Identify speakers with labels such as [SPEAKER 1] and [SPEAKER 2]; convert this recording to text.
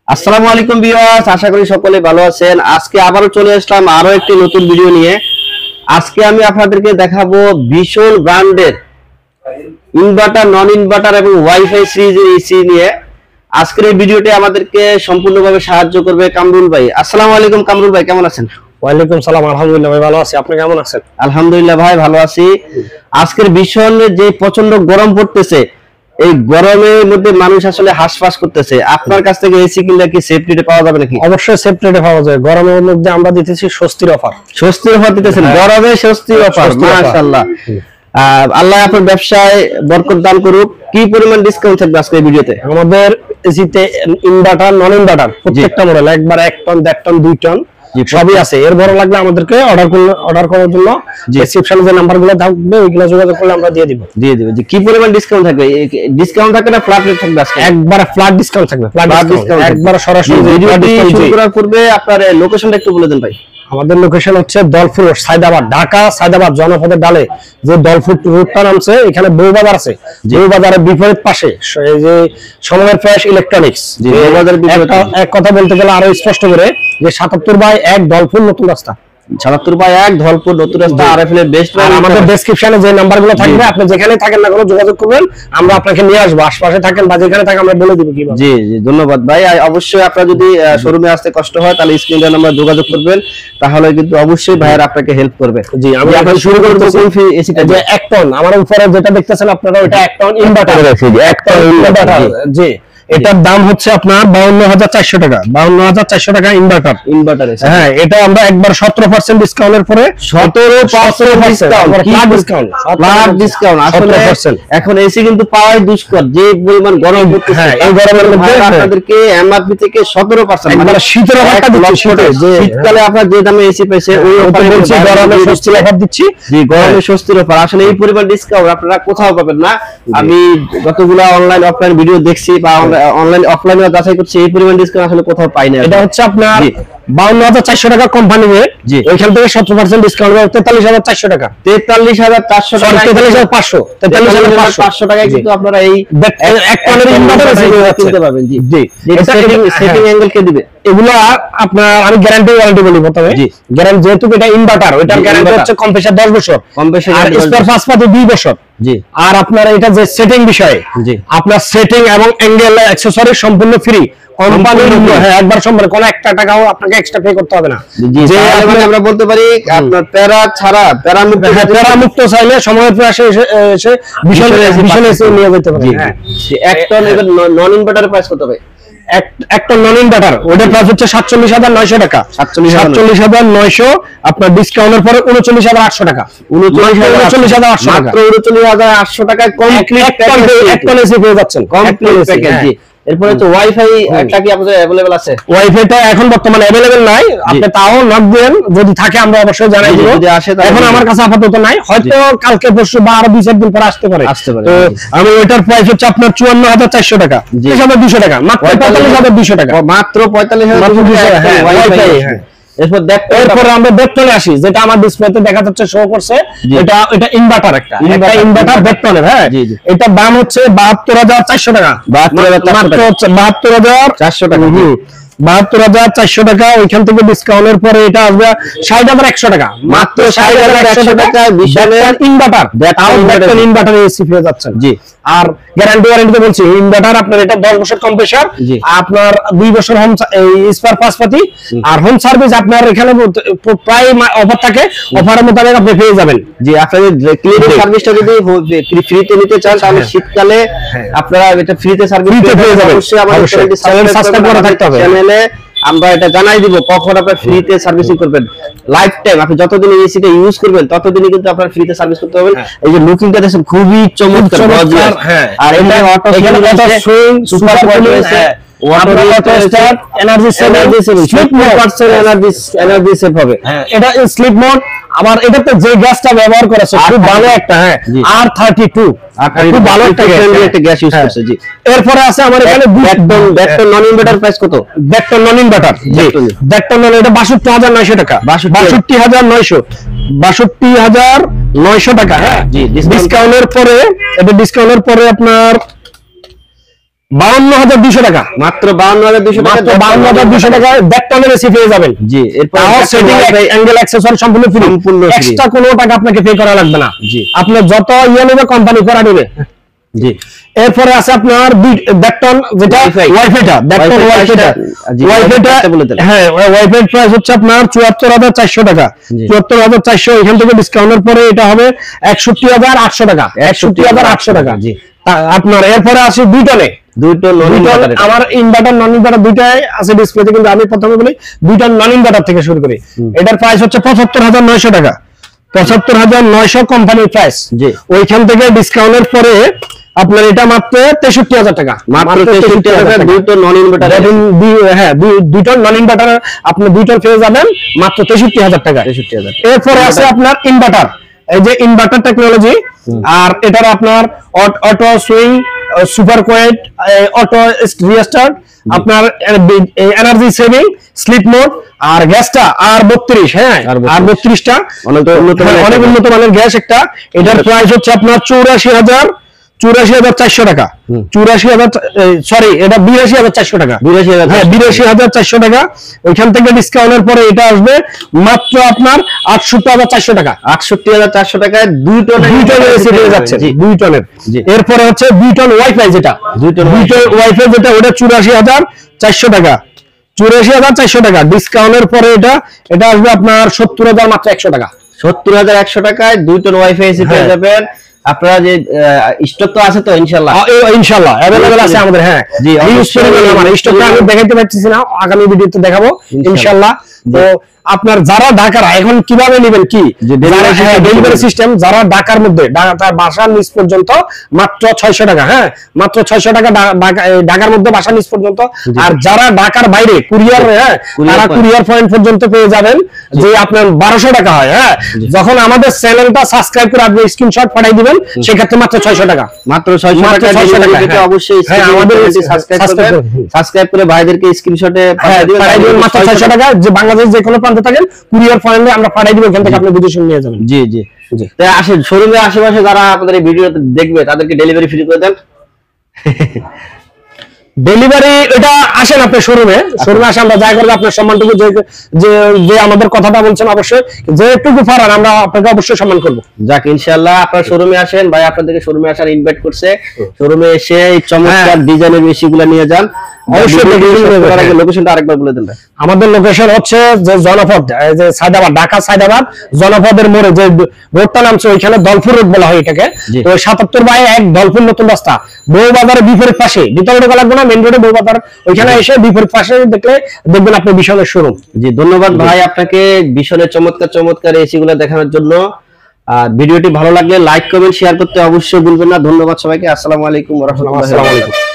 [SPEAKER 1] আসসালামু আলাইকুম ভিউয়ার্স, আশা করি সকলে ভালো আছেন। আজকে আবারও চলে আসলাম আরো একটি নতুন ভিডিও নিয়ে। আজকে আমি আপনাদেরকে দেখাবো ভীষণ ব্র্যান্ডের ইনভার্টার, নন ইনভার্টার এবং ওয়াইফাই সিরিজের এসি নিয়ে। আজকের এই ভিডিওতে আমাদেরকে সম্পূর্ণভাবে সাহায্য করবে কামরুল ভাই। আসসালামু আলাইকুম কামরুল ভাই, কেমন আছেন?
[SPEAKER 2] ওয়ালাইকুম সালাম, আলহামদুলিল্লাহ ভাই ভালো আছি। আপনি কেমন আছেন?
[SPEAKER 1] আলহামদুলিল্লাহ ভাই ভালো আছি। আজকের ভীষণ যে প্রচন্ড গরম পড়তেছে, এই গরমের মধ্যে মানুষ আসলে হাঁসফাঁস করতেছে। আপনার কাছ থেকে এসি কিনলে কি সেফ রেটে পাওয়া যাবে নাকি?
[SPEAKER 2] অবশ্যই সেফ রেটে পাওয়া যায়। গরমের মধ্যে আমরা দিতেছি স্বস্তির অফার।
[SPEAKER 1] স্বস্তির অফার দিতেছেন? গরমে স্বস্তির অফার, মাশাআল্লাহ। আল্লাহ আপনার ব্যবসায় বরকত দান করুক। কি পরিমাণ ডিসকাউন্ট থাকবে আজকে এই ভিডিওতে? আমাদের
[SPEAKER 2] এসিতে ইনভার্টার, নন ইনভার্টার প্রত্যেকটা মডেল একবার 1 টন, 1.5 টন, 2 টন সবই আছে। এর বড় লাগলে আমাদেরকে অর্ডার করার জন্য ডেসক্রিপশনে যে নাম্বারগুলো থাকবে ওইগুলো যোগাযোগ করলে আমরা দিয়ে দিব।
[SPEAKER 1] জি। কি পরিমাণ ডিসকাউন্ট থাকবে? ডিসকাউন্ট থাকবে না ফ্ল্যাট রেট থাকবে আজকে?
[SPEAKER 2] একবার ফ্ল্যাট ডিসকাউন্ট থাকবে। ফ্ল্যাট ডিসকাউন্ট একবার সরাসরি।
[SPEAKER 1] ভিডিওটি শুরু করার পূর্বে আপনার লোকেশনটা একটু বলে দেন ভাই।
[SPEAKER 2] আমাদের লোকেশন হচ্ছে দলফুর রোড, সায়দাবাদ, ঢাকা সায়দাবাদ জনপদের ডালে যে দলফুর রোডটা নামছে, এখানে বউ বাজার আছে। বউ বাজারের বিপরীত পাশে এই যে সময়ের ফ্রেশ ইলেকট্রনিক্স। বউ বাজারের বিপরীত এক কথা বলতে গেলে আরো স্পষ্ট করে যে 77/1 দলফুর নতুন রাস্তা।
[SPEAKER 1] 77/1 ধলপুর নতুন রাস্তা, আরএফএল এর বেস্ট।
[SPEAKER 2] আমাদের ডেসক্রিপশনে যে নাম্বারগুলো থাকবে আপনি যেখানে থাকেন না কোনো যোগাযোগ করবেন, আমরা আপনাকে নিয়ে আসবো। আশপাশে থাকেন বা যেখানে থাকেন আমরা বলে দিব কিভাবে।
[SPEAKER 1] জি ধন্যবাদ ভাই। অবশ্যই আপনারা যদি শোরুমে আসতে কষ্ট হয় তাহলে স্ক্রিনে নাম্বার যোগাযোগ করবেন, তাহলে কিন্তু অবশ্যই ভাইয়ের আপনাকে হেল্প করবে।
[SPEAKER 2] জি, আমি এখন শুরু করব এসিটা যে 1 টন। আমার উপরে যেটা দেখতেছেন আপনারা ওটা 1 টন ইনভার্টার আছে। 1 টন ইনভার্টার। জি, এটার দাম হচ্ছে আপনার 52,400 টাকা। 52,400 টাকা ইনভার্টার। হ্যাঁ, এটা আমরা একবার 17% ডিসকাউন্টের পরে 17% ডিসকাউন্ট। আসলে
[SPEAKER 1] এখন এসি কিন্তু পাওয়াই দুষ্কর, যে পরিমাণ গরম পড়তেছে।
[SPEAKER 2] হ্যাঁ, এই গরমের মধ্যে
[SPEAKER 1] আপনাদেরকে এমআরপি থেকে 17%
[SPEAKER 2] মানে শীতের অফারটা দিচ্ছি।
[SPEAKER 1] শীতকালে আপনারা যে দামে এসি পাইছে ওই অফারে বলছি
[SPEAKER 2] গরমে স্বস্তির অফার দিচ্ছি।
[SPEAKER 1] জি, গরমে স্বস্তির অফার। আসলে এই পরিমাণ ডিসকাউন্ট আপনারা কোথাও পাবেন না। আমি যতগুলো অনলাইন অফলাইন ভিডিও দেখছি বা অনলাইন অফলাইনে যাচাই করছি, এই পরিমাণ ডিসকাউন্ট আসলে কোথাও পাই না।
[SPEAKER 2] এটা হচ্ছে আপনার 52,400 টাকা কোম্পানি রেট। ওইখান থেকে 17% ডিসকাউন্ট হবে 43,400 টাকা।
[SPEAKER 1] 43,400 টাকা,
[SPEAKER 2] 43,500
[SPEAKER 1] টাকায় কিন্তু আপনারা এই
[SPEAKER 2] এক টনের ইনভার্টার কিনতে পারবেন। জি,
[SPEAKER 1] সেটিং অ্যাঙ্গেল কে দিবে?
[SPEAKER 2] এগুলো আপনার আমি গ্যারান্টি বলি প্রথমে। গ্যারান্টি যেহেতু এটা ইনভার্টার, ওইটার গ্যারান্টি হচ্ছে কম্প্রেসার 10 বছর, আর স্পেয়ার পার্টস পাতি 2 বছর।
[SPEAKER 1] জি,
[SPEAKER 2] আর আপনার এটা যে সেটিং বিষয়ে, আপনার সেটিং এবং অ্যাঙ্গেল অ্যাকসেসরি সম্পূর্ণ ফ্রি। কোম্পানির একবার সম্পর্কে কোনো একটা টাকাও আপনাকে এক্সট্রা পে করতে হবে না।
[SPEAKER 1] যে আমরা বলতে পারি আপনার প্যারা ছাড়া
[SPEAKER 2] প্যারামুক্ত চাইলে সময়ের প্রয়াসে এসে বিশাল এসে নিয়ে যেতে পারে। হ্যাঁ,
[SPEAKER 1] এক টন নন ইনভার্টারের প্রাইস কত হবে?
[SPEAKER 2] এক টন নন ইনভার্টার ওটার প্রাইস হচ্ছে 47,900 টাকা। 47,900 আপনার ডিসকাউন্টের পরে 39,800 টাকা। 39,800 টাকা,
[SPEAKER 1] মাত্র 39,800 টাকায় কমপ্লিট
[SPEAKER 2] এক টন এসি পেয়ে যাচ্ছেন,
[SPEAKER 1] কমপ্লিট প্যাকেজ। জি, এরপরে তো ওয়াইফাইটা কি আপনাদের अवेलेबल আছে?
[SPEAKER 2] ওয়াইফাইটা এখন বর্তমানে अवेलेबल নাই। আপনি তাও নক দেন, যদি থাকে আমরা অবশ্যই জানাই দিব।
[SPEAKER 1] যদি আসে
[SPEAKER 2] এখন আমার কাছে আপাতত নাই, হয়তো কালকে পরশু বা আরো 2-4 দিন পরে আসতে পারে। তো আমি ওইটার প্রাইস হচ্ছে আপনার 54,400 টাকা, 23,200 টাকা, মাত্র 45,200 টাকা,
[SPEAKER 1] মাত্র 45,200 টাকা ওয়াইফাই।
[SPEAKER 2] এরপর আমরা বেডটনে আসি, যেটা আমার ডিসপ্লেতে দেখা যাচ্ছে, শো করছে। এটা ইনভার্টার, একটা ইনভার্টার বেডটনের। হ্যাঁ, এটার দাম হচ্ছে 72,400 টাকা। 72,400 টাকা। 72,400 টাকা। ওইখান থেকে ডিসকাউন্টের পরে এটা আসবে 60,100 টাকা। মাত্র 60,100 টাকা ইনভার্টার, ইনভার্টার এসি পেয়ে যাচ্ছেন। জি, আর গ্যারান্টি বলছি, ইনভার্টার আপনার এটা 10 বছর কম্প্রেসার, আপনার 2 বছর হোম স্পেয়ার পার্টস পাতি, আর হোম সার্ভিস আপনার এখানে প্রায় অফার থাকে। অফারের মোতাবেক আপনি পেয়ে যাবেন।
[SPEAKER 1] জি, আপনাদের ক্লিনিং সার্ভিসটা যদি ফ্রিতে নিতে চান তাহলে শীতকালে আপনারা এটা ফ্রিতে সার্ভিস পেয়ে যাবেন। অবশ্যই আমাদের চ্যানেল সাবস্ক্রাইব করে থাকতে হবে। চ্যানেলে আমরা এটা জানাই দিব কখন আপনারা ফ্রিতে সার্ভিসিং করবেন। লাইফ টাইম আপনি যতদিন এসিটা ইউজ করবেন ততদিনই কিন্তু আপনারা ফ্রিতে সার্ভিস করতে পারবেন। এই যে লুকিংটা দেখেন খুবই চমৎকার। আর এটা auto swing super cooling, auto start, energy save হবে।
[SPEAKER 2] এটা স্লিপ মোড। আমার এটাতে যে গ্যাসটা ব্যবহার করেছে খুব ভালো একটা, হ্যাঁ, R32 খুব ভালো একটা
[SPEAKER 1] গ্যাস ইউজ করছে। জি,
[SPEAKER 2] এরপরে আছে আমার এখানে
[SPEAKER 1] ব্যাকটন নন ইনভার্টার প্রাইস কত?
[SPEAKER 2] ব্যাকটন নন ইনভার্টার, জি, ব্যাকটন নন, এটা 62,900 টাকা। 62,900 টাকা। হ্যাঁ, জি, ডিসকাউন্টের পরে, এটা ডিসকাউন্টের পরে আপনার 52,200 টাকা,
[SPEAKER 1] মাত্র 52,200 টাকা,
[SPEAKER 2] মাত্র 52,200 টাকা ডেকটনের এসি পেয়ে যাবেন।
[SPEAKER 1] জি, এরপর
[SPEAKER 2] সেটিং অ্যাঙ্গেল অ্যাকসেসরি সম্পূর্ণ ফ্রি, এক্সট্রা কোনো টাকা আপনাকে পে করা লাগবে না।
[SPEAKER 1] জি,
[SPEAKER 2] আপনি যত ইয়ে নেবে কোম্পানি করা নেবে।
[SPEAKER 1] জি,
[SPEAKER 2] এরপরে আছে আপনার ডেকটন, যেটা ওয়াইফাইটা, ডেকটন ওয়াইফাইটা, হ্যাঁ ওয়াইফাই প্রাইস হচ্ছে আপনার 74,400 টাকা, 74,400। এখান থেকে ডিসকাউন্টের পরে এটা হবে 61,800 টাকা, 61,800 টাকা। জি, আপনার এরপরে আছে দুইটনে, আমার ইনভার্টার নন ইনভার্টার দুইটাই আছে ডিসপ্লেতে, কিন্তু আমি প্রথমে বলি দুইটা নন ইনভার্টার থেকে শুরু করি। এটার প্রাইস হচ্ছে 75,900 টাকা, 75,900 কোম্পানির প্রাইস। ওইখান থেকে ডিসকাউন্টের পরে আপনার এটা মাত্র 63,000 টাকা, মাত্র 63,000 দুটো নন ইনভার্টার। হ্যাঁ, দুটো নন ইনভার্টার আপনি দুটো পেয়ে যাবেন মাত্র 63,000 টাকা, 63,000। এরপরে আছে আপনার ইনভার্টার, এই যে ইনভার্টার টেকনোলজি, আর এটার আপনার auto swing, super quiet, auto restart, আপনার এনার্জি সেভিং, স্লিপ মোড, আর গ্যাসটা R32, হ্যাঁ R32টা অনেক উন্নত মানের গ্যাস একটা। এটার প্রাইস হচ্ছে আপনার 84,400 টাকা, 84,000, সরি এটা 82,400 টাকা, 82,400 টাকা। ওইখান থেকে ডিসকাউন্টের পরে এটা আসবে মাত্র আপনার 68,400 টাকা, 68,400 টাকায় 2 টনের এসি পেয়ে যাচ্ছে, 2 টনের। এরপরে হচ্ছে 2 টন ওয়াইফাই, যেটা 2 টন ওয়াইফাই যেটা, ওটা 84,400 টাকা, 84,400 টাকা। ডিসকাউন্টের পরে এটা আসবে আপনার 70,000 মাত্র 100 টাকা, 70,100 টাকায় 2 টন ওয়াইফাই এসি পেয়ে যাবেন। আপনারা যে স্টক তো আছে তো ইনশাআল্লাহ, ইনশাআল্লাহ अवेलेबल আছে আমাদের। হ্যাঁ, জি, আমার স্টকটা আমি দেখাইতে পারছি না, আগামী ভিডিওতে দেখাবো ইনশাআল্লাহ। তো আপনার যারা ঢাকার এখন কিভাবে নেবেন, কি ডেলিভারি সিস্টেম, যারা ঢাকার মধ্যে তার বাসার নিচ পর্যন্ত মাত্র 600 টাকা, হ্যাঁ মাত্র 600 টাকা ঢাকার মধ্যে বাসার নিচ পর্যন্ত। আর যারা ঢাকার বাইরে কুরিয়ার, হ্যাঁ তারা কুরিয়ার পয়েন্ট পর্যন্ত পেয়ে যাবেন, যে আপনার 1200 টাকা হয়। হ্যাঁ, যখন আমাদের চ্যানেলটা সাবস্ক্রাইব করে আপনি স্ক্রিনশট পাঠিয়ে দিবেন, সেক্ষেত্রে মাত্র 600 টাকা, মাত্র 600 টাকা। অবশ্যই আমাদের সাবস্ক্রাইব করে ভাইদেরকে স্ক্রিনশটে পাঠিয়ে দিবেন, মাত্র 600 টাকা। যে বাংলাদেশ যে কোনো প্রান্তে থাকেন কুরিয়ার পয়েন্টে আমরা পাঠিয়ে দিব, এখান থেকে আপনি বুঝে শুনে নিয়ে যাবেন। জি, জি, জি। তাই আসেন শোরুমের আশেপাশে যারা আপনাদের এই ভিডিও দেখবে তাদেরকে ডেলিভারি ফ্রি করে দেন। ডেলিভারি এটা আসেন আপনি শোরুমে আসে, আমরা যা করব আপনার সম্মানটুকু, যে আমাদের কথাটা বলছেন অবশ্যই যেটুকু পারেন আমরা আপনাকে অবশ্যই সম্মান করব। যাক ইনশাআল্লাহ আপনার শোরুমে আসেন, ভাই আপনাদেরকে শোরুমে আসার ইনভাইট করছে। শোরুমে এসে এই চমৎকার ডিজাইনের মেশিনগুলো নিয়ে যান। লোকেশনটা আরেকবার বলে দেন। আমাদের লোকেশন হচ্ছে যে জনপদ, যে সায়দাবাদ, ঢাকা সায়দাবাদ জনপদের মোড়ে যে রোডটা নামছে ওইখানে দলপুর রোড বলা হয় এটাকে। তো 77/1 দলপুর নতুন রাস্তা, বউবাজারের বিপরীত পাশে, ভিতরে ঢোকা লাগবে না, মেইন রোডে বউবাজার, ওইখানে এসে বিপরীত পাশে দেখবেন আপনি বিশালের শোরুম। জি, ধন্যবাদ ভাই আপনাকে বিশালের চমৎকার এসি গুলো দেখানোর জন্য। আর ভিডিওটি ভালো লাগলে লাইক কমেন্ট শেয়ার করতে অবশ্যই ভুলবেন না। ধন্যবাদ সবাইকে। আসসালামু আলাইকুম ওয়া রাহমাতুল্লাহি ওয়া বারাকাতুহু।